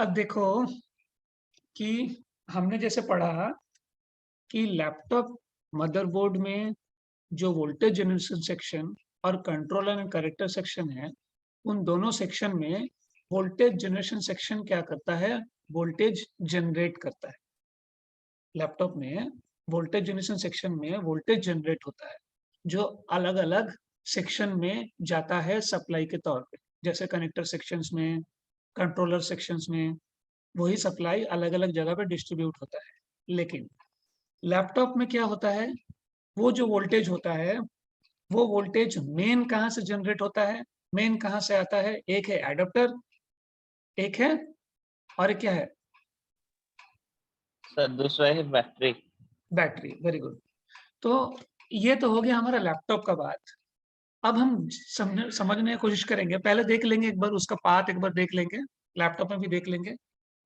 अब देखो कि हमने जैसे पढ़ा कि लैपटॉप मदरबोर्ड में जो वोल्टेज जनरेशन सेक्शन और कंट्रोलर एंड करेक्टर सेक्शन है, उन दोनों सेक्शन में वोल्टेज जनरेशन सेक्शन क्या करता है? वोल्टेज जनरेट करता है। लैपटॉप में वोल्टेज जनरेशन सेक्शन में वोल्टेज जनरेट होता है, जो अलग-अलग सेक्शन में जाता है सप्लाई के तौर पे। जैसे कनेक्टर सेक्शंस में, कंट्रोलर सेक्शंस में, वही सप्लाई अलग-अलग जगह पे डिस्ट्रीब्यूट होता है। लेकिन लैपटॉप में क्या होता है, वो जो वोल्टेज होता है, वो वोल्टेज मेन कहाँ से जनरेट होता है? मेन कहाँ से आता है? एक है एडाप्टर, एक है और एक क्या है? सर दूसरा है बैटरी। Battery, very good. तो ये तो हो गया हमारा लैपटॉप का बात। अब हम समझने की कोशिश करेंगे, पहले देख लेंगे एक बार उसका पाथ एक बार देख लेंगे, लैपटॉप में भी देख लेंगे।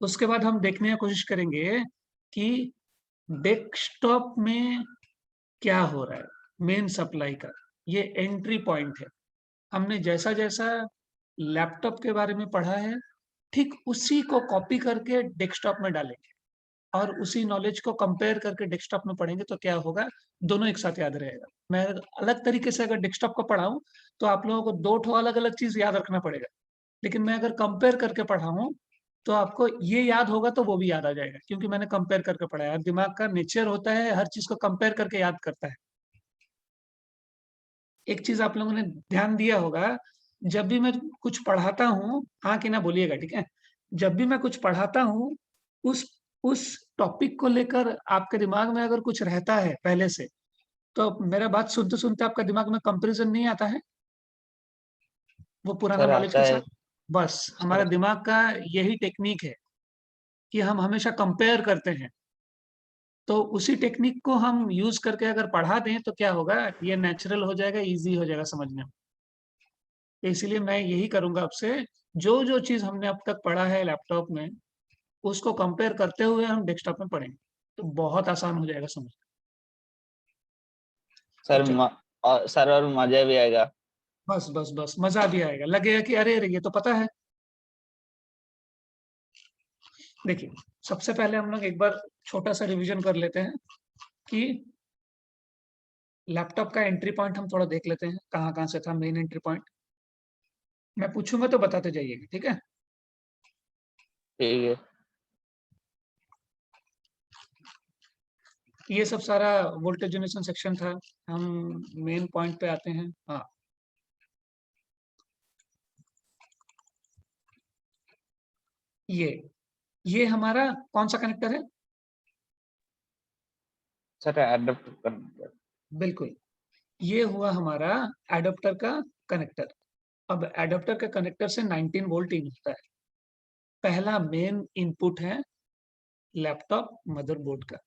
उसके बाद हम देखने की कोशिश करेंगे कि डेस्कटॉप में क्या हो रहा है, मेन सप्लाई का। ये एंट्री पॉइंट है। हमने जैसा-जैसा लैपटॉप के बारे में पढ़ा है, ठीक उसी को कॉपी करके डेस्कटॉप में डालेंगे और उसी नॉलेज को कंपेयर करके डेस्कटॉप में पढ़ेंगे तो क्या होगा, दोनों एक साथ याद रहेगा। मैं अलग तरीके से अगर डेस्कटॉप को पढ़ाऊँ, तो आप लोगों को 2 ठो अलग-अलग चीज़ याद रखना पड़ेगा। लेकिन मैं अगर कंपेयर करके पढ़ाऊँ, तो आपको ये याद होगा तो वो भी याद आ जाएगा, क्योंकि मैंने कंपेयर करके पढ़ा है। दिमाग का नेचर होता है, हर चीज़ को कंपेयर करके याद करता है। एक चीज़ आप लोगों ने ध्यान दिया होगा, जब भी मैं कुछ पढ़ाता हूँ, हाँ कि ना बोलिएगा, ठीक है? जब भी मैं कुछ पढ़ाता हूँ, उस उस टॉपिक को लेकर आपके दिमाग में अगर कुछ रहता है पहले से, तो मेरा बात सुनते-सुनते आपका दिमाग में कंपैरिज़न नहीं आता है? वो पुराना सर नॉलेज आता के है। साथ? बस, हमारा सर दिमाग का यही टेक्नीक है कि हम हमेशा कंपेयर करते हैं। तो उसी टेक्नीक को हम यूज़ करके अगर पढ़ा दें, तो क्या होगा, ये नेचुरल हो जाएगा, ईज़ी हो जाएगा समझने में। तो इसीलिए मैं यही करूँगा आपसे, जो-जो चीज़ हमने अब तक पढ़ा है लैपटॉप में, उसको कंपेयर करते हुए हम डेस्कटॉप में पढ़ेंगे, तो बहुत आसान हो जाएगा समझना। तो सर चलिए, सर और मजा भी आएगा। बस मज़ा भी आएगा, लगेगा कि अरे! अरे! ये तो पता है। देखिए, सबसे पहले हम लोग एक बार छोटा-सा रिवीजन कर लेते हैं कि लैपटॉप का एंट्री पॉइंट हम थोड़ा देख लेते हैं, कहाँ-कहाँ से था मेन एंट्री पॉइंट। मैं पूछूँगा तो बताते जाइएगा, ठीक है? ठीक है। ये सब सारा वोल्टेज जनरेशन सेक्शन था। हम मेन पॉइंट पे आते हैं। हाँ, ये ये हमारा कौन-सा कनेक्टर है? सर एडप्ट करना। बिल्कुल, ये हुआ हमारा एडाप्टर का कनेक्टर। अब एडाप्टर के कनेक्टर से 19 वोल्ट इन होता है। पहला मेन इनपुट है लैपटॉप मदरबोर्ड का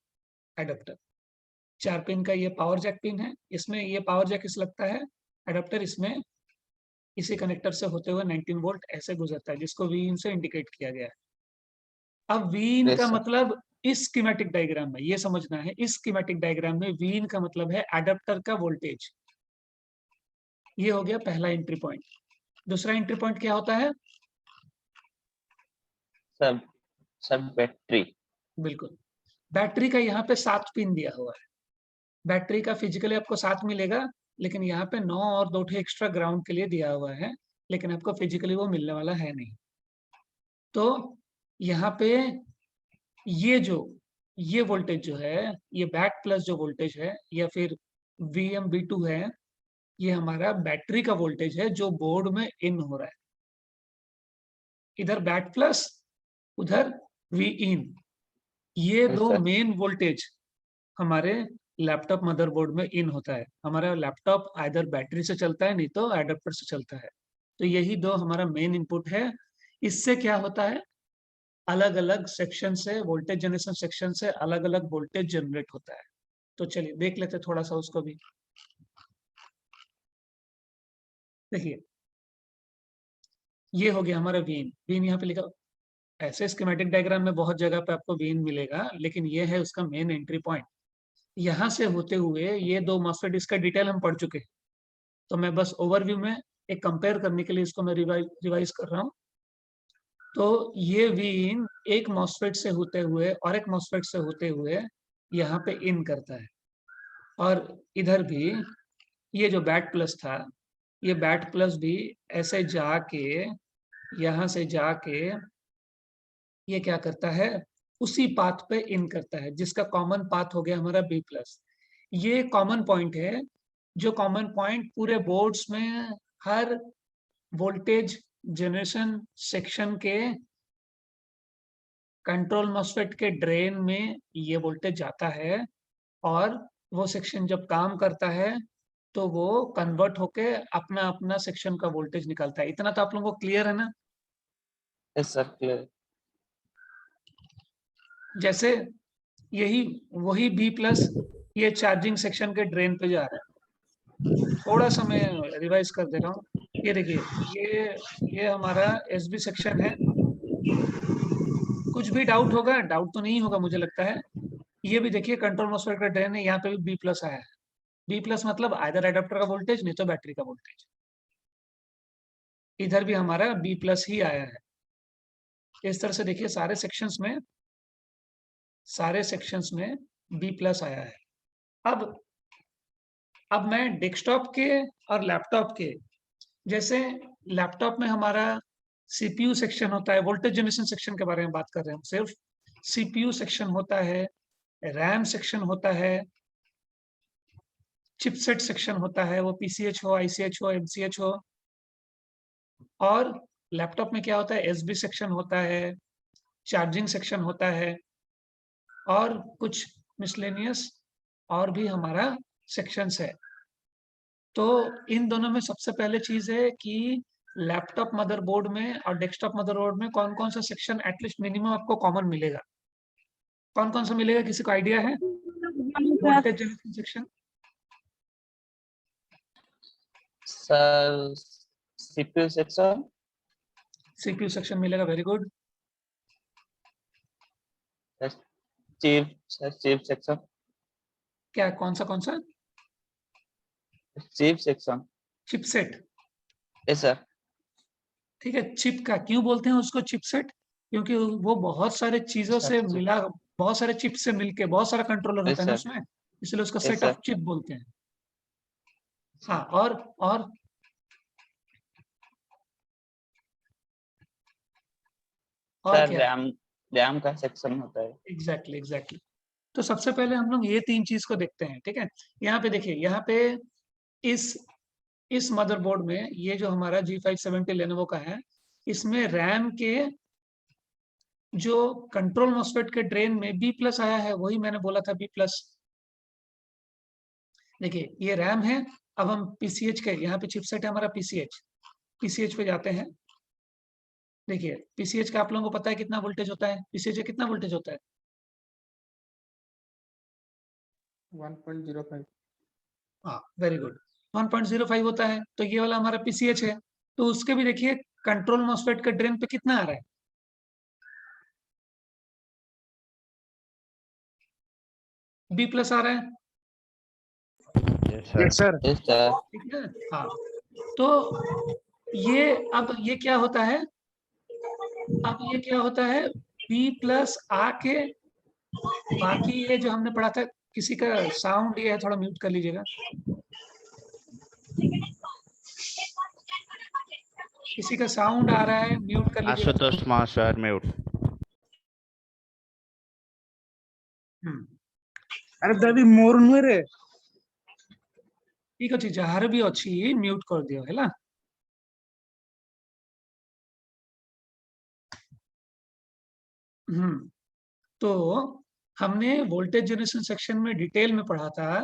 एडाप्टर। 4 पिन का ये पावर जैक पिन है। इसमें ये पावर जैक इस लगता है, एडाप्टर इसमें इसी कनेक्टर से होते हुए 19 वोल्ट ऐसे गुजरता है, जिसको Vin से इंडिकेट किया गया है। अब Vin का यस सर। मतलब इस स्कीमेटिक डायग्राम में ये समझना है, इस स्कीमेटिक डायग्राम में Vin का मतलब है एडाप्टर का वोल्टेज। ये हो गया पहला एंट्री पॉइंट। दूसरा एंट्री पॉइंट क्या होता है? Sir sir battery. बिल्कुल, बैटरी का यहाँ पे 7 पिन दिया हुआ है। बैटरी का फिजिकली आपको 7 मिलेगा, लेकिन यहाँ पे 9 और 2 ठे एक्स्ट्रा ग्राउंड के लिए दिया हुआ है, लेकिन आपको फिजिकली वो मिलने वाला है नहीं। तो यहाँ पे ये जो ये वोल्टेज जो है, ये बैक प्लस जो वोल्टेज है या फिर VMV2 है, ये हमारा बैटरी का वोल्टेज है जो बोर्ड में इन हो रहा है। इधर बैक प्लस, उधर Vin। ये यस 2 सर। मेन वोल्टेज हमारे लैपटॉप मदरबोर्ड में इन होता है। हमारा लैपटॉप आइदर बैटरी से चलता है, नहीं तो एडाप्टर से चलता है। तो यही 2 हमारा मेन इनपुट है। इससे क्या होता है, अलग-अलग सेक्शन से वोल्टेज जनरेशन सेक्शन से अलग-अलग वोल्टेज जनरेट होता है। तो चलिए देख लेते हैं थोड़ा-सा उसको भी। देखिए, ये हो गया हमारा Vin। Vin यहाँ पे लिखा, ऐसे स्कीमेटिक डायग्राम में बहुत जगह पे आपको Vin मिलेगा, लेकिन ये है उसका मेन एंट्री पॉइंट। यहाँ से होते हुए ये 2 मॉसफेट, इसका डिटेल हम पढ़ चुके हैं। तो मैं बस ओवरव्यू में एक कंपेयर करने के लिए इसको मैं रिवाइज़ कर रहा हूँ। तो ये वीन एक मॉसफेट से होते हुए और एक मॉसफेट से होते हुए यहाँ पे इन करता है, और इधर भी ये जो बैट प्लस था, ये बैट प्लस भी ऐसे जाके यहाँ से जाके ये क्या करता है, उसी पाथ पे इन करता है, जिसका कॉमन पाथ हो गया हमारा बी प्लस। ये कॉमन पॉइंट है, जो कॉमन पॉइंट पूरे बोर्ड्स में हर वोल्टेज जनरेशन सेक्शन के कंट्रोल मॉसफेट के ड्रेन में ये वोल्टेज जाता है, और वो सेक्शन जब काम करता है तो वो कन्वर्ट होके अपना अपना सेक्शन का वोल्टेज निकलता है। इतना तो आप लोगों को क्लियर है ना? Yes sir, clear. जैसे यही वही बी प्लस ये चार्जिंग सेक्शन के ड्रेन पे जा रहा है। थोड़ा सा मैं रिवाइज कर दे रहा हूँ। ये देखिए, ये हमारा एसबी सेक्शन है। कुछ भी डाउट होगा? डाउट तो नहीं होगा मुझे लगता है। ये भी देखिए कंट्रोल मॉसफेट का ड्रेन है, यहाँ पे भी बी प्लस आया है। बी प्लस मतलब आइदर एडाप्टर का वोल्टेज, नहीं तो बैटरी का वोल्टेज। इधर भी हमारा बी प्लस ही आया है। इस तरह से देखिए सारे सेक्शंस में बी प्लस आया है। अब मैं डेस्कटॉप के और लैपटॉप के, जैसे लैपटॉप में हमारा सीपीयू सेक्शन होता है, वोल्टेज जनरेशन सेक्शन के बारे में बात कर रहे हैं हम सिर्फ। सीपीयू सेक्शन होता है, रैम सेक्शन होता है, चिपसेट सेक्शन होता है, वो पीसीएच हो, आईसीएच हो, एमसीएच हो। और लैपटॉप में क्या होता है, एसबी सेक्शन होता है, चार्जिंग सेक्शन होता है, और कुछ मिसलेनियस और भी हमारा सेक्शंस है। तो इन दोनों में सबसे पहले चीज है कि लैपटॉप मदरबोर्ड में और डेस्कटॉप मदरबोर्ड में कौन कौन सा सेक्शन एटलीस्ट मिनिमम आपको कॉमन मिलेगा? कौन कौन सा मिलेगा, किसी को आइडिया है? Voltage generation section, sir CPU section, CPU section मिलेगा, वेरी गुड। चिप सेक्शन, क्या, कौन सा? Chip section. Chipset. Yes sir. ठीक है, चिप का क्यों बोलते हैं उसको चिपसेट? क्योंकि वो बहुत सारे चीजों सर से चिप। मिला, बहुत सारे चिप से मिलके बहुत सारा कंट्रोलर होता यस है ना सर। उसमें, इसलिए उसका yes set sir. Of chip बोलते हैं। हाँ, और और सर क्या? रैम, रैम का सेक्शन होता है। एग्जैक्टली। तो सबसे पहले हम लोग ये तीन चीज को देखते हैं, ठीक है। यहाँ पे देखिए, यहाँ पे इस इस मदरबोर्ड में ये जो हमारा G570 लेनोवो का है, इसमें रैम के जो कंट्रोल मॉसफेट के ड्रेन में बी प्लस आया है, वही मैंने बोला था बी प्लस। देखिए ये रैम है। अब हम पीसीएच के, यहाँ पे चिपसेट है हमारा पीसीएच पे जाते हैं। देखिए पीसीएच का आप लोगों को पता है कितना वोल्टेज होता है? पीसीएच का कितना वोल्टेज होता है? 1.05। हाँ, वेरी गुड। 1.05 होता है। तो ये वाला हमारा पीसीएच है। तो उसके भी देखिए कंट्रोल मॉसफेट के ड्रेन पे कितना आ रहा है? बी प्लस आ रहा है, यस सर। Yes sir. ठीक है। हाँ, तो ये अब ये क्या होता है, बी प्लस आके, बाकी ये जो हमने पढ़ा था, किसी का साउंड ये है, थोड़ा म्यूट कर लीजिएगा। किसी का साउंड आ रहा है, म्यूट कर लीजिएगा थोड़ा। Ashutosh master mute. हम्म, अरे दादी मोर नुहे रे। ठीक अच्छे, जहाँ भी अच्छी म्यूट कर दियो है ना। तो हमने वोल्टेज जनरेशन सेक्शन में डिटेल में पढ़ा था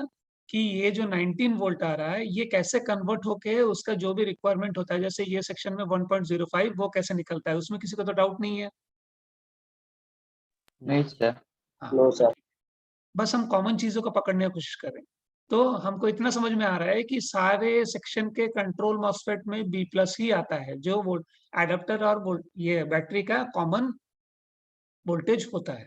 कि ये जो 19 वोल्ट आ रहा है, ये कैसे कन्वर्ट होके उसका जो भी रिक्वायरमेंट होता है, जैसे ये सेक्शन में 1.05, वो कैसे निकलता है, उसमें किसी को तो डाउट नहीं है? नहीं सर। हाँ, नो सर। बस हम कॉमन चीजों को पकड़ने की कोशिश करें। तो हमको इतना समझ में आ रहा है कि सारे सेक्शन के कंट्रोल मॉसफेट में बी प्लस ही आता है, जो वोल्ट एडाप्टर और ये बैटरी का कॉमन वोल्टेज होता है।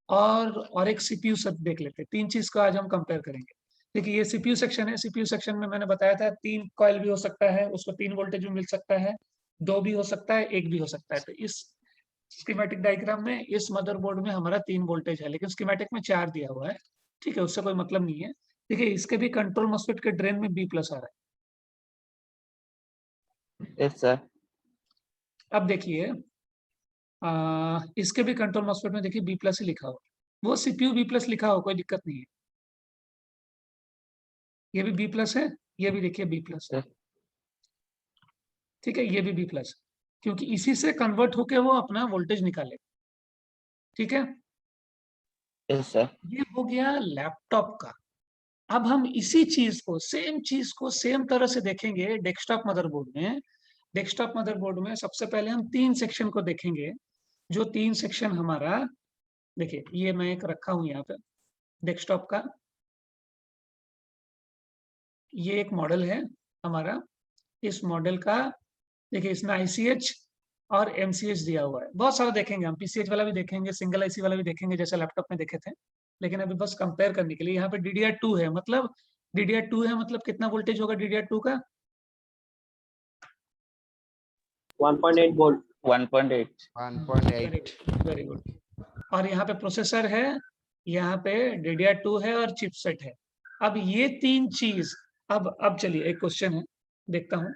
और एक सीपीयू सब देख लेते हैं। तीन चीज को आज हम कंपेयर करेंगे। देखिए ये सीपीयू सेक्शन है। सीपीयू सेक्शन में मैंने बताया था 3 कॉइल भी हो सकता है, उसको 3 वोल्टेज भी मिल सकता है। 2 भी हो सकता है, 1 भी हो सकता है। तो इस स्कीमेटिक डायग्राम में इस मदरबोर्ड में हमारा 3 वोल्टेज है, लेकिन स्कीमेटिक में 4 दिया हुआ है। ठीक है, उससे कोई मतलब नहीं है। देखिए इसके भी कंट्रोल मॉस्फेट के ड्रेन में B+ आ रहा Yes, sir. है। अब देखिए इसके भी कंट्रोल मॉस्फेट में देखिए B+ ही लिखा हुआ, वो CPU B+ लिखा हो, कोई दिक्कत नहीं है। ये भी B+ है, ये भी देखिए B+ है। Yes, ठीक है, ये भी B+, क्योंकि इसी से कन्वर्ट होके वो अपना वोल्टेज निकाले। ठीक है, yes, sir. ये हो गया लैपटॉप का। अब हम इसी चीज को सेम तरह से देखेंगे डेस्कटॉप मदरबोर्ड में। डेस्कटॉप मदरबोर्ड में सबसे पहले हम 3 सेक्शन को देखेंगे, जो 3 सेक्शन हमारा, देखिए ये मैं एक रखा हूं यहाँ पे डेस्कटॉप का, ये एक मॉडल है हमारा। इस मॉडल का देखिए इसमें ICH और MCH दिया हुआ है। बहुत सारा देखेंगे हम, PCH वाला भी देखेंगे, सिंगल IC वाला भी देखेंगे, जैसे लैपटॉप में देखे थे। लेकिन अभी बस कंपेयर करने के लिए यहाँ पे DDR2 है, मतलब DDR2 है मतलब कितना वोल्टेज होगा DDR2 का? 1.8 वोल्ट। 1.8. 1.8 very good. और यहाँ पे प्रोसेसर है, यहाँ पे DDR2 है और चिपसेट है। अब ये 3 चीज, अब चलिए एक क्वेश्चन है, देखता हूँ।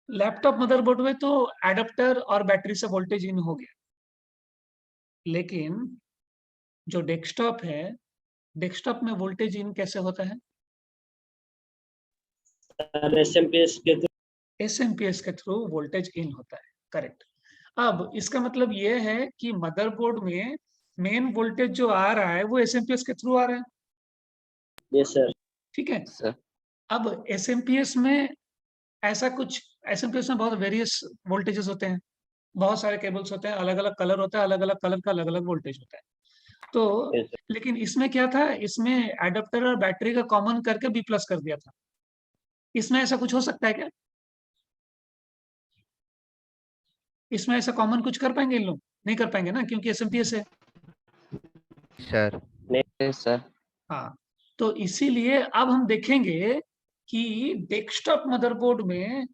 लैपटॉप मदरबोर्ड में तो एडाप्टर और बैटरी से वोल्टेज इन हो गया, लेकिन जो डेस्कटॉप है, डेस्कटॉप में वोल्टेज इन कैसे होता है? एसएमपीएस के थ्रू। SMPS के थ्रू वोल्टेज इन होता है, करेक्ट। अब इसका मतलब ये है कि मदरबोर्ड में मेन वोल्टेज जो आ रहा है वो SMPS के थ्रू आ रहा है। Yes sir. ठीक है, Sir. अब SMPS में ऐसा कुछ, SMPS में बहुत वेरियस वोल्टेजेस होते हैं, बहुत सारे केबल्स होते हैं, अलग अलग कलर होता है, अलग अलग कलर का अलग अलग वोल्टेज होता है। तो Yes, sir. लेकिन इसमें क्या था, इसमें एडाप्टर और बैटरी का कॉमन करके B+ कर दिया था। इसमें ऐसा कुछ हो सकता है क्या? इसमें ऐसा कॉमन कुछ कर पाएंगे इन लोग? नहीं कर पाएंगे ना, क्योंकि SMPS है। सर। Yes, sir. हाँ, तो इसीलिए अब हम देखेंगे कि डेस्कटॉप मदरबोर्ड में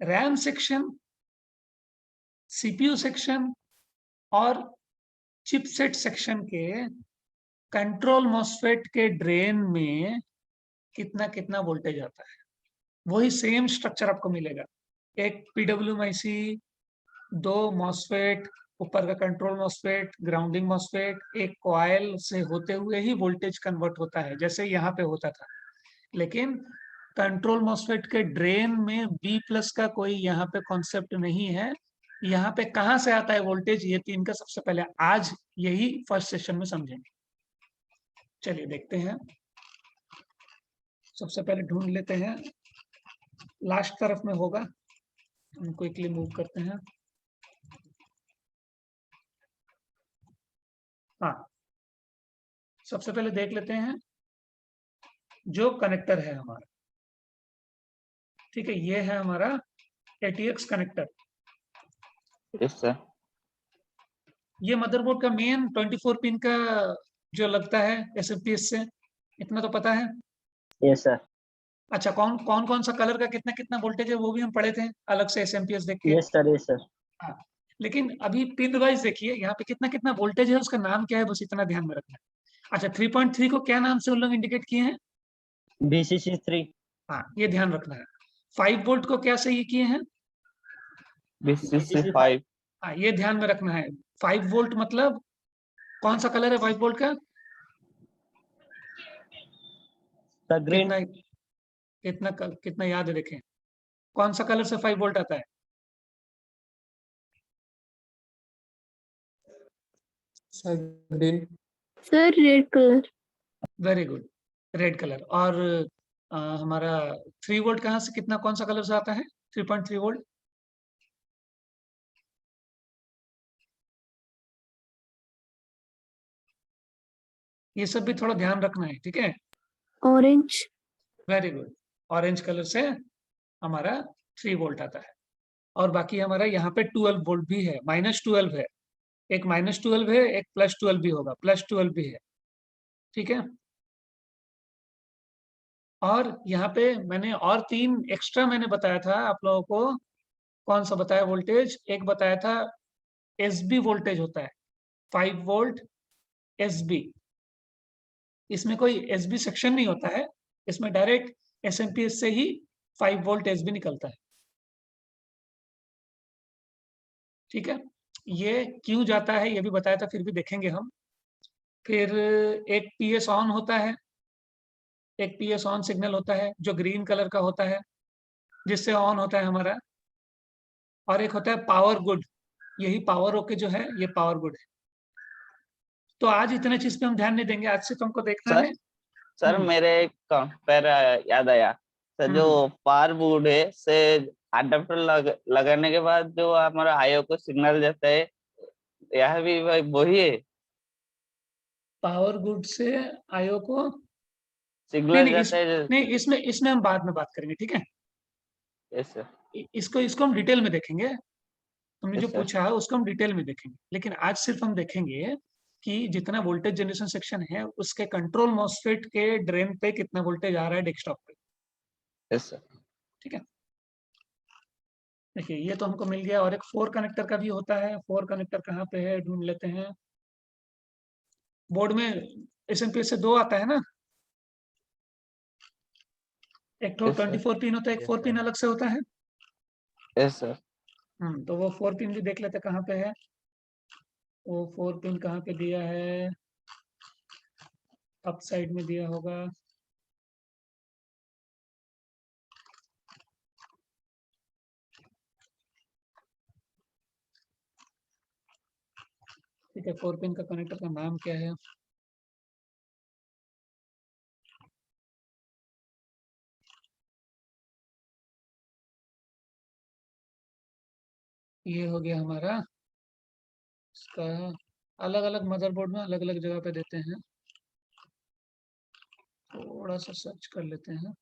रैम सेक्शन, CPU सेक्शन और चिपसेट सेक्शन के कंट्रोल मॉस्फेट के ड्रेन में कितना कितना वोल्टेज आता है। वही सेम स्ट्रक्चर आपको मिलेगा, एक PWM IC, 2 मॉस्फेट, ऊपर का कंट्रोल मॉस्फेट, ग्राउंडिंग मॉस्फेट, एक कॉइल से होते हुए ही वोल्टेज कन्वर्ट होता है, जैसे यहाँ पे होता था। लेकिन कंट्रोल मॉस्फेट के ड्रेन में B+ का कोई यहाँ पे कॉन्सेप्ट नहीं है। यहाँ पे कहाँ से आता है वोल्टेज, ये 3 का सबसे पहले आज यही फर्स्ट सेशन में समझेंगे। चलिए देखते हैं, सबसे पहले ढूंढ लेते हैं, लास्ट तरफ में होगा, हम क्विकली मूव करते हैं। हाँ, सबसे पहले देख लेते हैं जो कनेक्टर है हमारा। ठीक है, ये है हमारा ATX कनेक्टर। Yes, sir. ये मदरबोर्ड का मेन 24 पिन का जो लगता है SMPS से, इतना तो पता है। Yes sir. अच्छा, कौन सा कलर का कितना कितना वोल्टेज है वो भी हम पढ़े थे अलग से SMPS देख के। Yes sir. Yes sir. हाँ, लेकिन अभी पिन वाइज देखिए यहाँ पे कितना कितना वोल्टेज है, उसका नाम क्या है, बस इतना ध्यान में रखना है। अच्छा, 3.3 को क्या नाम से उन लोग इंडिकेट किए हैं? VCC3। हाँ, ये ध्यान रखना है। 5 वोल्ट को क्या सही किए हैं? VCC5. हाँ, ये ध्यान में रखना है। 5 वोल्ट मतलब कौन सा कलर है 5 वोल्ट का? Sir green. कितना याद है, देखें कौन सा कलर से 5 वोल्ट आता है? Sir green. Sir red colour. Very good, red colour. और हमारा 3 वोल्ट कहाँ से, कितना कौन सा कलर से आता है? 3.3 वोल्ट ये सब भी थोड़ा ध्यान रखना है, ठीक है। Orange. Very good, orange colour से हमारा 3 वोल्ट आता है। और बाकी हमारा यहाँ पे 12 वोल्ट भी है, -12 है, एक -12 है, एक +12 भी होगा, +12 भी है, ठीक है। और यहाँ पे मैंने और 3 एक्स्ट्रा मैंने बताया था आप लोगों को, कौन सा बताया वोल्टेज? एक बताया था एसबी वोल्टेज होता है, 5 वोल्ट एसबी। इसमें कोई एसबी सेक्शन नहीं होता है, इसमें डायरेक्ट एसएमपीएस से ही 5 वोल्ट एसबी निकलता है। ठीक है, ये क्यों जाता है ये भी बताया था, फिर भी देखेंगे हम। फिर एक पीएस ऑन होता है, एक पीएस ऑन सिग्नल होता है जो ग्रीन कलर का होता है, जिससे ऑन होता है हमारा। और एक होता है पावर गुड, यही पावर ओके जो है ये पावर गुड है। तो आज इतने चीज पे हम ध्यान नहीं देंगे, आज से तुमको देखना सर, है। सर मेरे एक पर याद आया सर, जो पावर बोर्ड है से अडेप्टर लगाने के बाद जो हमारा आईओ को सिग्नल देता है, यह भी वही है? पावर गुड से आईओ को नहीं सिग्नल नहीं, जाता है? नहीं इसमें हम बाद में बात करेंगे, ठीक है। Yes sir. इसको हम डिटेल में देखेंगे, तुमने Yes, जो sir. पूछा है उसको हम डिटेल में देखेंगे। लेकिन आज सिर्फ हम देखेंगे कि जितना वोल्टेज जनरेशन सेक्शन है उसके कंट्रोल मॉसफेट के ड्रेन पे कितना वोल्टेज आ रहा है डेस्कटॉप पे। Yes sir. ठीक है, देखिए ये तो हमको मिल गया। और एक 4 कनेक्टर का भी होता है। 4 कनेक्टर कहाँ पे है, ढूंढ लेते हैं। बोर्ड में एसएमपीएस से 2 आता है ना, एक तो Yes, sir. 24 पिन होता है, एक Yes, 4 पिन sir. अलग से होता है। Yes sir. तो वो 4 पिन भी देख लेते कहाँ पे है। वो 4 पिन कहाँ पे दिया है, अप साइड में दिया होगा। ठीक है, 4 पिन का कनेक्टर का नाम क्या है? ये हो गया हमारा। इसका अलग अलग मदरबोर्ड में अलग अलग जगह पे देते हैं, थोड़ा सा सर्च कर लेते हैं।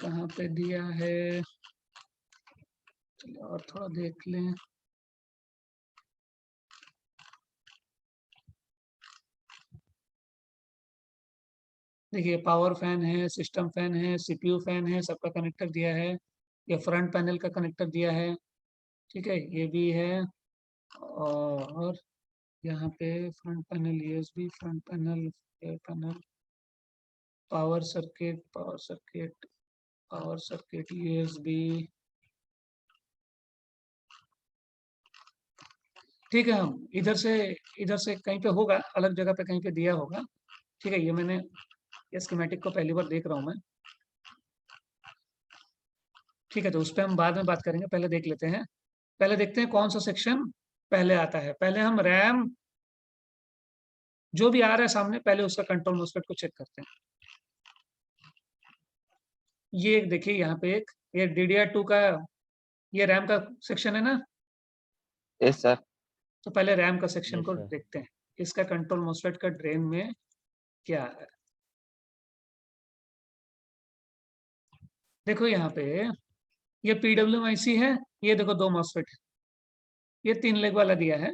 कहाँ पे दिया है, चलिए और थोड़ा देख लें। देखिए पावर फैन है, सिस्टम फैन है, सीपीयू फैन है, सबका कनेक्टर दिया है। ये फ्रंट पैनल का कनेक्टर दिया है, ठीक है, ये भी है। और यहाँ पे front panel USB, front panel panel, power circuit, power circuit, power circuit USB. ठीक है, हम इधर से कहीं पे होगा, अलग जगह पे कहीं पे दिया होगा। ठीक है, ये मैंने ये स्कीमेटिक को पहली बार देख रहा हूँ मैं। ठीक है, तो उस पर हम बाद में बात करेंगे, पहले देख लेते हैं। पहले देखते हैं कौन सा सेक्शन पहले आता है। पहले हम रैम जो भी आ रहा है सामने, पहले उसका कंट्रोल मॉसफेट को चेक करते हैं। ये एक देखिए यहाँ पे एक ये DDR2 का ये रैम का सेक्शन है ना। Yes sir. तो पहले रैम का सेक्शन Yes, को sir. देखते हैं, इसका कंट्रोल मॉसफेट का ड्रेन में क्या है। देखो यहाँ पे ये PWM-IC है, ये देखो 2 मॉसफेट है, ये 3 लेग वाला दिया है।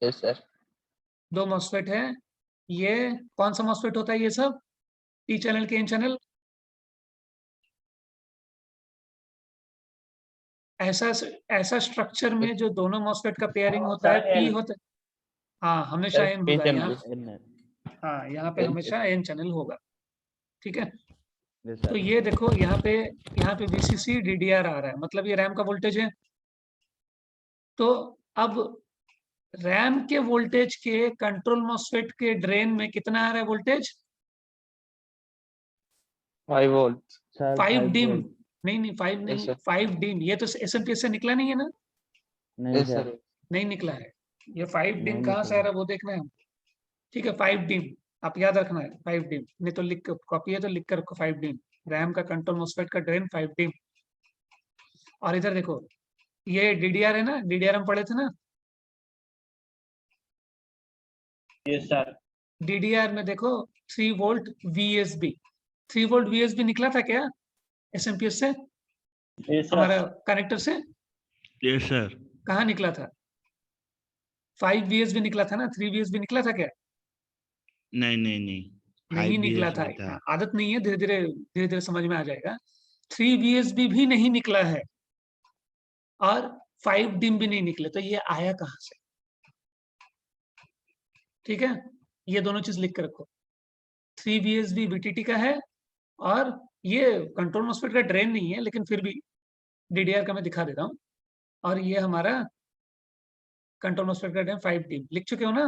Yes sir. 2 मॉसफेट है। ये कौन सा मॉसफेट होता है ये सब? P चैनल के N चैनल। ऐसा स्ट्रक्चर में जो दोनों मॉसफेट का पेयरिंग होता है, P होता है। हाँ, हमेशा Yes, N P होगा channel. यहाँ। हाँ, यहाँ पे N हमेशा N चैनल होगा। ठीक है, Yes, तो sir. ये देखो यहाँ पे VCC DDR आ रहा है, मतलब ये रैम का वोल्टेज है। तो अब रैम के वोल्टेज के कंट्रोल मॉसफेट के ड्रेन में कितना आ रहा है voltage? 5 volt. Sir, 5 dim. volt. नहीं 5 नहीं, sir. 5 डिम। ये तो एसएमपीएस से निकला नहीं है ना? नहीं यस sir. सर। नहीं निकला है। ये 5 डिम नहीं कहाँ से आ निकला। रहा है वो देखना है। ठीक है, 5 डिम आप याद रखना है, 5 डिम। नहीं तो लिख कॉपी है तो लिख कर रखो 5 डिम। रैम का कंट्रोल मॉसफेट का ड्रेन 5 डिम। और इधर देखो ये DDR है ना, DDR हम पढ़े थे ना। Yes, sir. DDR में देखो 3 वोल्ट VSB। 3 वोल्ट VSB निकला था क्या एसएमपीएस से, Yes, sir. हमारा कनेक्टर से? Yes sir. कहाँ निकला था? 5 VSB निकला था ना, 3 VSB निकला था क्या? नहीं नहीं नहीं, नहीं 5 निकला था। VSB था। आदत नहीं है, धीरे धीरे समझ में आ जाएगा। 3 VSB भी नहीं निकला है और 5 डिम भी नहीं निकले, तो ये आया कहाँ से? ठीक है, ये दोनों चीज लिख के रखो। 3 VSB VTT का है और ये कंट्रोल मॉस्फेट का ड्रेन नहीं है, लेकिन फिर भी DDR का मैं दिखा देता हूँ। और ये हमारा कंट्रोल मॉस्फेट का ड्रेन 5 डिम लिख चुके हो ना?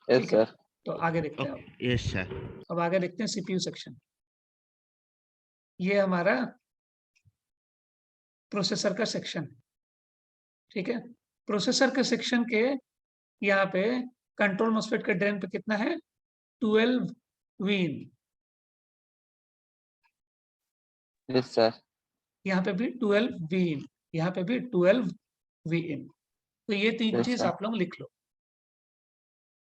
यस ठीक है, सर। तो आगे देखते हैं। Okay yes sir. अब आगे देखते हैं CPU सेक्शन। ये हमारा प्रोसेसर का सेक्शन, ठीक है। प्रोसेसर के सेक्शन के यहाँ पे कंट्रोल मॉस्फेट के ड्रेन पे कितना है? 12 Vin। Yes sir. यहाँ पे भी 12 Vin, यहाँ पे भी 12 Vin। तो ये तीन Yes, चीज sir. आप लोग लिख लो।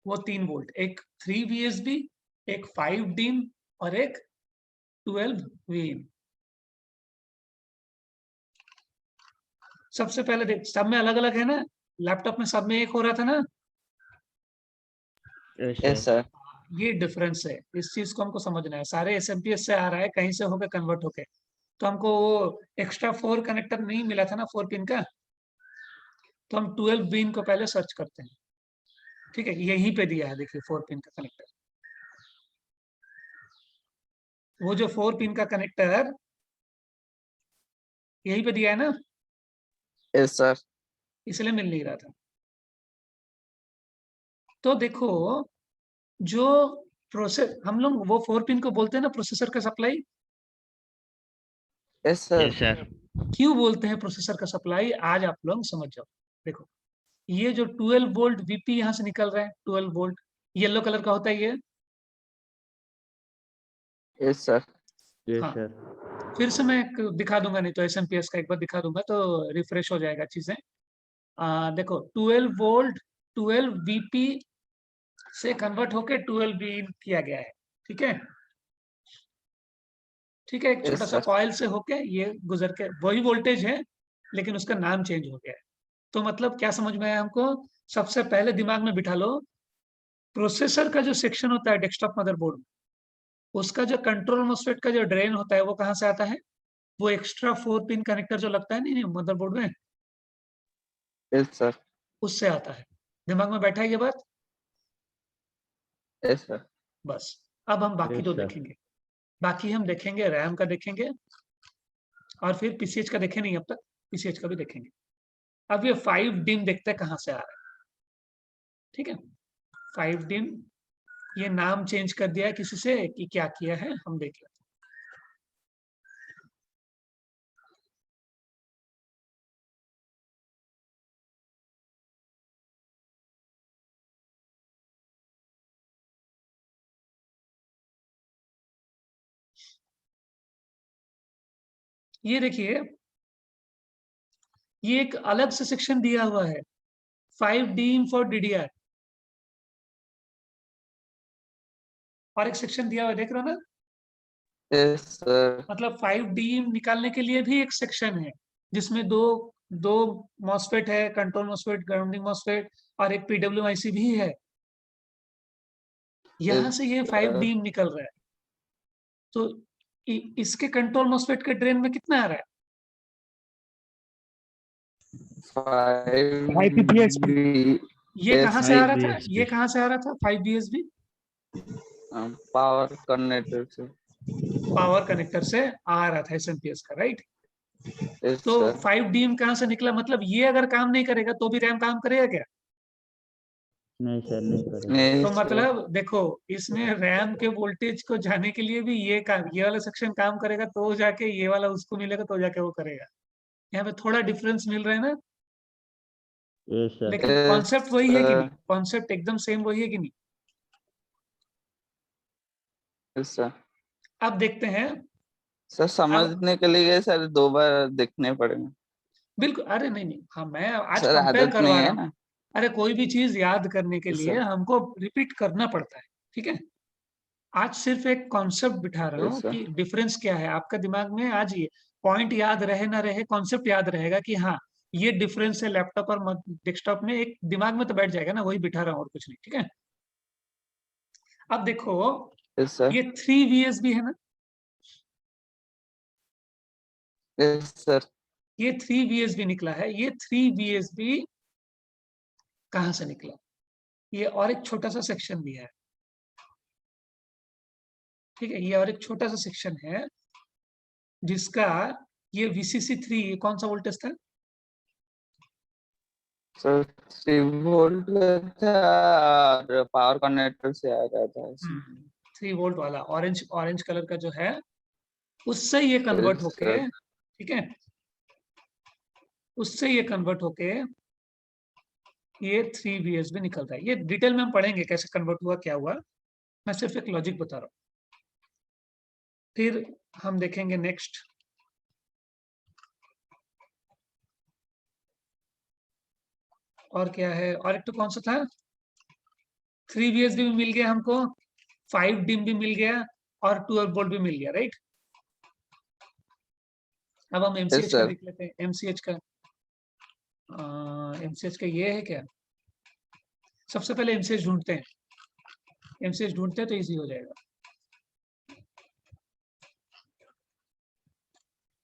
वो 3 वोल्ट, एक 3 VSB, एक 5 डिम और एक 12 Vin। सबसे पहले देख, सब में अलग अलग है ना? लैपटॉप में सब में एक हो रहा था ना? Yes yes sir. सर। ये डिफरेंस है, इस चीज को हमको समझना है। सारे SMPS से आ रहा है, कहीं से होकर कन्वर्ट होके, तो हमको वो एक्स्ट्रा 4 कनेक्टर नहीं मिला था ना 4 पिन का, तो हम 12 Vin को पहले सर्च करते हैं। ठीक है, यहीं पे दिया है, देखिए 4 पिन का कनेक्टर। वो जो 4 पिन का कनेक्टर यहीं पे दिया है ना, यस सर। इसलिए मिल नहीं रहा था। तो देखो, जो प्रोसेस हम लोग वो 4 पिन को बोलते हैं ना प्रोसेसर का supply. Yes sir. Yes sir. क्यों बोलते हैं प्रोसेसर का सप्लाई, आज आप लोग समझ जाओ। देखो, ये जो 12 वोल्ट VP यहाँ से निकल रहा है, 12 वोल्ट येलो कलर का होता है ये। Yes sir. यस हाँ, सर। फिर से मैं एक दिखा दूंगा, नहीं तो SMPS का एक बार दिखा दूंगा तो रिफ्रेश हो जाएगा चीजें। देखो 12 वोल्ट 12 VP से कन्वर्ट होके 12 Vin किया गया है। ठीक है, ठीक है, एक Yes, छोटा सा sir. कॉइल से होके ये गुजर के वही वोल्टेज है, लेकिन उसका नाम चेंज हो गया है। तो मतलब क्या समझ में आया हमको? सबसे पहले दिमाग में बिठा लो, प्रोसेसर का जो सेक्शन होता है डेस्कटॉप मदरबोर्ड में, उसका जो कंट्रोल मॉस्फेट का जो ड्रेन होता है वो कहाँ से आता है? वो एक्स्ट्रा 4 पिन कनेक्टर जो लगता है नहीं मदरबोर्ड में, यस सर। उससे आता है। दिमाग में बैठा है ये बात? Yes sir. बस, अब हम बाकी Yes, दो sir. देखेंगे। बाकी हम देखेंगे रैम का देखेंगे, और फिर PCH का देखे नहीं अब तक, PCH का भी देखेंगे। अब ये 5 डिम देखते हैं कहाँ से आ रहा है। ठीक है, 5 डिम, ये नाम चेंज कर दिया है किसी से कि क्या किया है, हम देख लेते हैं। ये देखिए, ये एक अलग से सेक्शन दिया हुआ है, 5 डिम फॉर DDR, और एक सेक्शन दिया हुआ है, देख रहे हो ना? Yes sir. मतलब 5 डिम निकालने के लिए भी एक सेक्शन है, जिसमें दो दो मॉस्फेट है, कंट्रोल मॉस्फेट, ग्राउंडिंग मॉस्फेट, और एक PWIC भी है। यहाँ से ये 5 डिम निकल रहा है, तो इसके कंट्रोल मॉस्फेट के ड्रेन में कितना आ रहा है? 5 BSB। ये Yes, कहाँ से आ रहा था? 5 ये कहाँ से आ रहा था 5 BSB? पावर कनेक्टर से। पावर कनेक्टर से आ रहा था SMPS का, राइट? यस तो सर। 5 डिम कहाँ से निकला? मतलब ये अगर काम नहीं करेगा तो भी रैम काम करेगा क्या? नहीं सर, नहीं करेगा। नहीं तो सर। मतलब देखो, इसमें रैम के वोल्टेज को जाने के लिए भी ये काम, ये वाला सेक्शन काम करेगा तो जाके ये वाला उसको मिलेगा, तो जाके वो करेगा। यहाँ पे थोड़ा डिफरेंस मिल रहा है ना, यस सर। लेकिन Yes, कॉन्सेप्ट वही है कि sir. नहीं? कॉन्सेप्ट एकदम सेम वही है कि नहीं? Yes sir. अब देखते हैं। सर समझने के लिए सर 2 बार देखने पड़ेंगे। बिल्कुल, अरे नहीं नहीं, हाँ मैं आज सर कंपेयर आदत करवा नहीं रहा है हूँ। ना। अरे कोई भी चीज याद करने के Yes, लिए sir. हमको रिपीट करना पड़ता है। ठीक है, आज सिर्फ एक कॉन्सेप्ट बिठा रहा Yes, हूँ sir. कि डिफरेंस क्या है, आपका दिमाग में आ जाइए। पॉइंट याद रहे ना रहे, कॉन्सेप्ट याद रहेगा कि हाँ ये डिफरेंस है लैपटॉप और डेस्कटॉप में, एक दिमाग में तो बैठ जाएगा ना, वही बिठा रहा हूँ और कुछ नहीं, ठीक है। अब देखो यस सर, ये 3 VSB है ना, यस सर, ये 3 VSB निकला है। ये 3 VSB कहाँ से निकला? ये और एक छोटा सा सेक्शन भी है, ठीक है। ये और एक छोटा सा सेक्शन है जिसका ये VCC3 ये कौन सा वोल्टेज था? सर 3 वोल्ट था और पावर कनेक्टर से आ रहा था। 3 वोल्ट वाला ऑरेंज ऑरेंज कलर का जो है, उससे ये कन्वर्ट Yes, होके, sir. ठीक है, उससे ये कन्वर्ट होके ये 3 VSB निकलता है। ये डिटेल में हम पढ़ेंगे कैसे कन्वर्ट हुआ, क्या हुआ, मैं सिर्फ एक लॉजिक बता रहा हूँ। फिर हम देखेंगे नेक्स्ट, और क्या है, और एक तो कौन सा था, 3 VSB भी मिल गया हमको, 5 डिम भी मिल गया और 12 वोल्ट भी मिल गया, राइट। अब हम MCH Yes, का sir. देख लेते हैं। MCH का MCH का ये है क्या, सबसे पहले MCH ढूंढते हैं, MCH ढूंढते हैं तो इजी हो जाएगा।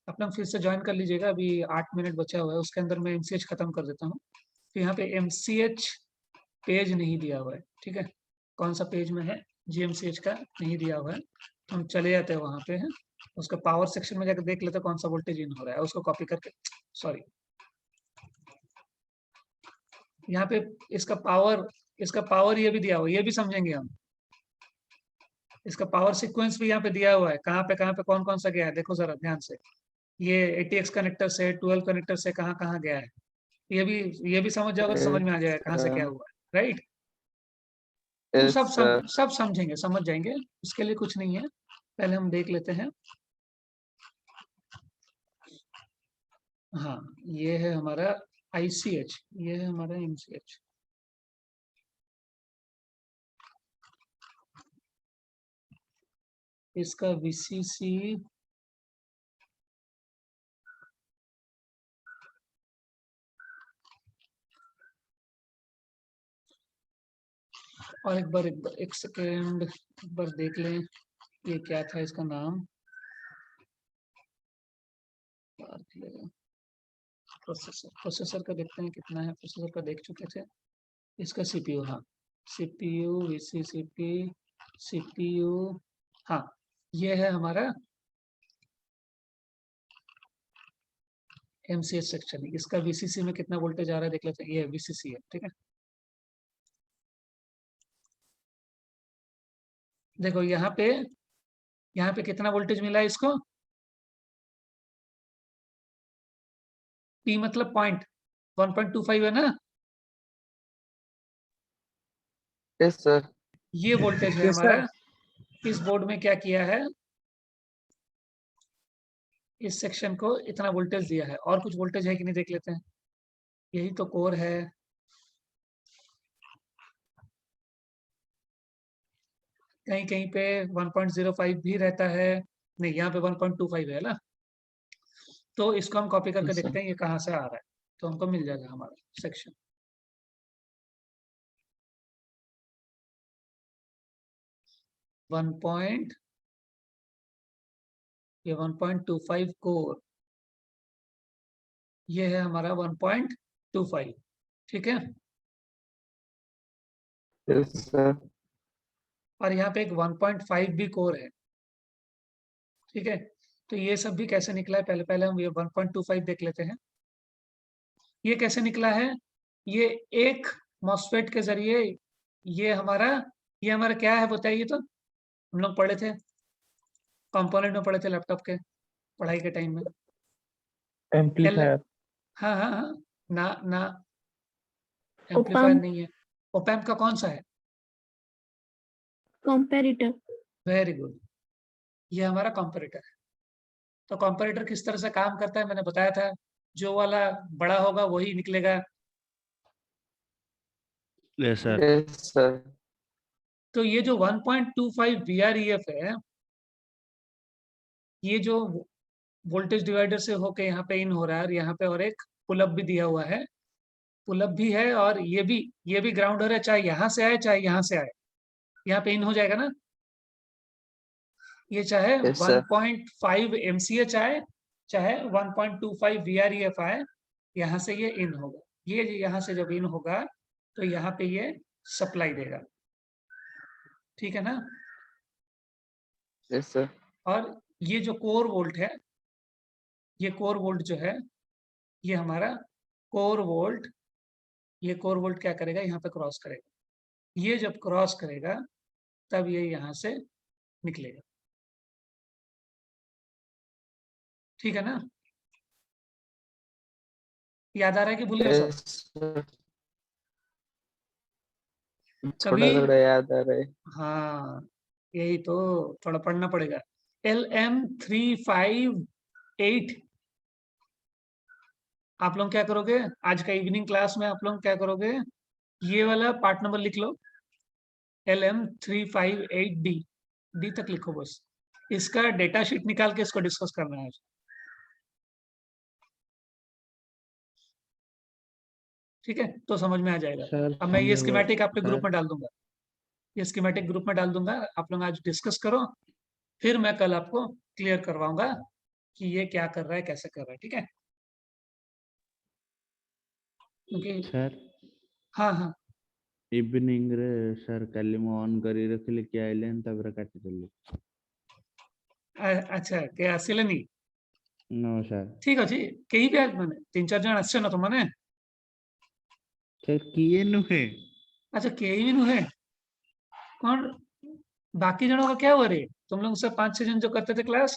अपना फिर से ज्वाइन कर लीजिएगा, अभी 8 मिनट बचा हुआ है, उसके अंदर मैं MCH खत्म कर देता हूँ। तो यहाँ पे MCH पेज नहीं दिया हुआ है, ठीक है, कौन सा पेज में है, GMCH का नहीं दिया हुआ है, तो हम चले जाते हैं वहां पे है, उसका पावर सेक्शन में जाकर देख लेते हैं कौन सा वोल्टेज इन हो रहा है, उसको कॉपी करके, सॉरी यहाँ पे इसका पावर ये भी दिया हुआ है, ये भी समझेंगे हम। इसका पावर सीक्वेंस भी यहाँ पे दिया हुआ है, कहाँ पे कौन कौन सा गया है, देखो जरा ध्यान से। ये ATX कनेक्टर से 12 कनेक्टर से कहाँ कहाँ गया है, ये भी समझ जाओगे तो समझ में आ जाएगा कहाँ से क्या हुआ है, राइट। तो Yes, sir. सब समझेंगे, समझ जाएंगे, उसके लिए कुछ नहीं है। पहले हम देख लेते हैं। हाँ ये है हमारा ICH, ये है हमारा MCH। इसका VCC और एक सेकेंड, एक बार देख लें ये क्या था इसका नाम। प्रोसेसर का देखते हैं कितना है, प्रोसेसर का देख चुके थे। इसका CPU, हाँ CPU VCCP CPU, हाँ ये है हमारा MCH सेक्शन। इसका VCC में कितना वोल्टेज आ रहा है देख लेते हैं, ये VCC है, ठीक है। देखो यहाँ पे कितना वोल्टेज मिला है इसको, P मतलब पॉइंट 1.25 है ना, Yes, sir. ये वोल्टेज है Yes, sir. हमारा। इस बोर्ड में क्या किया है, इस सेक्शन को इतना वोल्टेज दिया है, और कुछ वोल्टेज है कि नहीं देख लेते हैं। यही तो कोर है, कहीं कहीं पे 1.05 भी रहता है, नहीं यहाँ पे 1.25 है ना। तो इसको हम कॉपी करके Yes, sir. देखते हैं ये कहाँ से आ रहा है, तो हमको मिल जाएगा हमारा सेक्शन। ये 1.25 कोर, ये है हमारा 1.25, ठीक है। Yes, sir. और यहाँ पे एक 1.5 भी कोर है, ठीक है। तो ये सब भी कैसे निकला है, पहले हम ये 1.25 देख लेते हैं। ये कैसे निकला है, ये एक मॉसफेट के जरिए, ये हमारा क्या है बताइए तो, हम लोग पढ़े थे, कंपोनेंट में पढ़े थे लैपटॉप के पढ़ाई के टाइम में। Amplifier. हाँ हाँ हाँ, ना Op एम्पलीफायर amp, नहीं है। ओपैम्प का कौन सा है, comparator, वेरी गुड, ये हमारा कंपैरेटर है। तो कंपैरेटर किस तरह से काम करता है मैंने बताया था, जो वाला बड़ा होगा वही निकलेगा। Yes, sir. Yes, sir. तो ये जो 1.25 VREF है, ये जो वोल्टेज डिवाइडर से होके यहाँ पे इन हो रहा है, और यहाँ पे और एक पुल अप भी दिया हुआ है, पुल अप भी है, और ये भी ग्राउंडर है, चाहे यहाँ से आए चाहे यहाँ से आए, यहाँ पे इन हो जाएगा ना। ये चाहे Yes, sir. 1.5 MCH आए चाहे 1.25 VREF आए, यहाँ से ये इन होगा। ये यहाँ से जब इन होगा तो यहाँ पे ये सप्लाई देगा, ठीक है ना। Yes, sir. और ये जो कोर वोल्ट है, ये कोर वोल्ट जो है, ये हमारा कोर वोल्ट, ये कोर वोल्ट क्या करेगा, यहाँ पे क्रॉस करेगा। ये जब क्रॉस करेगा तब ये यहाँ से निकलेगा, ठीक है ना। याद आ रहा है कि भूल गए सब? Yes, sir. कभी थोड़ा याद आ रहा है। हाँ, यही तो, थोड़ा पढ़ना पड़ेगा। LM358, आप लोग क्या करोगे आज का इवनिंग क्लास में, आप लोग क्या करोगे, ये वाला पार्ट नंबर लिख लो, LM358D, डी तक लिखो बस। इसका डेटा शीट निकाल के इसको डिस्कस करना है आज। ठीक है, तो समझ में आ जाएगा। सर अब मैं ये समझा स्कीमेटिक आपके सर। ग्रुप में डाल दूंगा, ये स्कीमेटिक ग्रुप में डाल दूंगा, आप लोग आज डिस्कस करो, फिर मैं कल आपको क्लियर करवाऊंगा कि ये क्या कर रहा है, कैसे कर रहा है, ठीक है। क्योंकि सर हाँ हाँ, इवनिंग रे सर काली मु ऑन करी रखली कि आइलेन तबरे काटी देली। अच्छा के आसिलेनी, नो सर। ठीक अच्छे, कई भी मैंने 3-4 जन आसছে ना तो माने, सर किए नुहे। अच्छा कई भी नुहे, कौन बाकी जनों का क्या हुआ रे, तुम लोग सब 5-6 जन जो करते थे क्लास,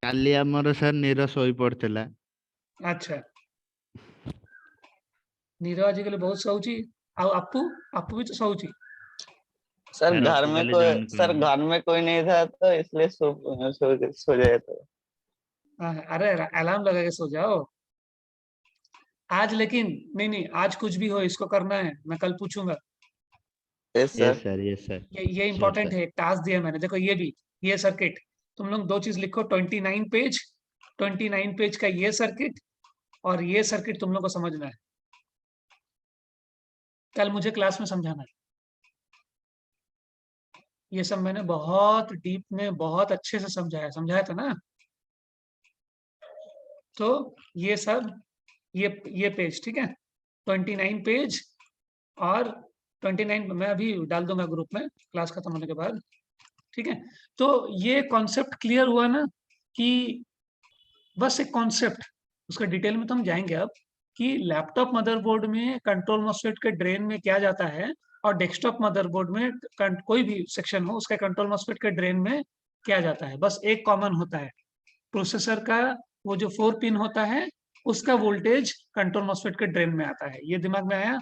काली हमर सर नीरस होई पड़तला। अच्छा नीरव आजकल बहुत सोची, आपू आपू भी तो सोची। सर सर, घर आपको में पहले कोई ज्वाइन सर करना। घर में कोई नहीं था तो इसलिए सो जाए तो। अरे अलार्म लगा के सो जाओ आज, लेकिन नहीं नहीं आज कुछ भी हो इसको करना है, मैं कल पूछूंगा। Yes yes sir. Sir, yes sir. ये इंपॉर्टेंट है, एक टास्क दिया मैंने, देखो ये भी, ये सर्किट, तुम लोग 2 चीज लिखो, 29 पेज, 29 पेज का ये सर्किट, और ये सर्किट तुम लोग को समझना है, कल मुझे क्लास में समझाना है। ये सब मैंने बहुत डीप में बहुत अच्छे से समझाया था ना। तो ये सब, ये पेज, ठीक है, 29 पेज, और 29 मैं अभी डाल दूंगा ग्रुप में क्लास खत्म होने के बाद, ठीक है। तो ये कॉन्सेप्ट क्लियर हुआ ना, कि बस एक कॉन्सेप्ट, उसका डिटेल में तो हम जाएंगे अब, कि लैपटॉप मदरबोर्ड में कंट्रोल मॉस्फेट के ड्रेन में क्या जाता है, और डेस्कटॉप मदरबोर्ड में कोई भी सेक्शन हो उसका कंट्रोल मॉस्फेट के ड्रेन में क्या जाता है। बस एक कॉमन होता है, प्रोसेसर का वो जो 4 पिन होता है उसका वोल्टेज कंट्रोल मॉस्फेट के ड्रेन में आता है। ये दिमाग में आया?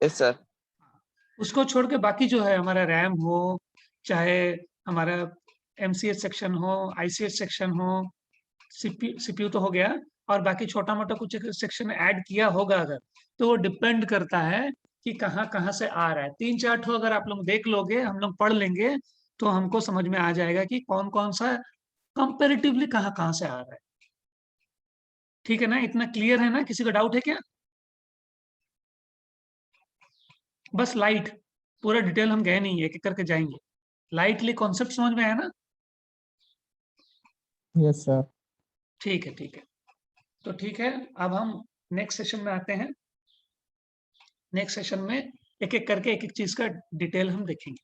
Yes sir. उसको छोड़ के बाकी जो है, हमारा रैम हो, चाहे हमारा MCH सेक्शन हो, ICH सेक्शन हो, CPU तो हो गया, और बाकी छोटा मोटा कुछ सेक्शन ऐड किया होगा अगर, तो वो डिपेंड करता है कि कहाँ कहाँ से आ रहा है। 3-4 ठो अगर आप लोग देख लोगे, हम लोग पढ़ लेंगे, तो हमको समझ में आ जाएगा कि कौन कौन सा कंपेरेटिवली कहाँ कहाँ से आ रहा है। ठीक है ना, इतना क्लियर है ना, किसी का डाउट है क्या? बस लाइट, पूरा डिटेल हम गए नहीं, एक एक करके जाएंगे, लाइटली कॉन्सेप्ट समझ में आया ना? Yes sir. ठीक है, ठीक है, तो ठीक है, अब हम नेक्स्ट सेशन में आते हैं। नेक्स्ट सेशन में एक एक करके एक एक चीज का डिटेल हम देखेंगे।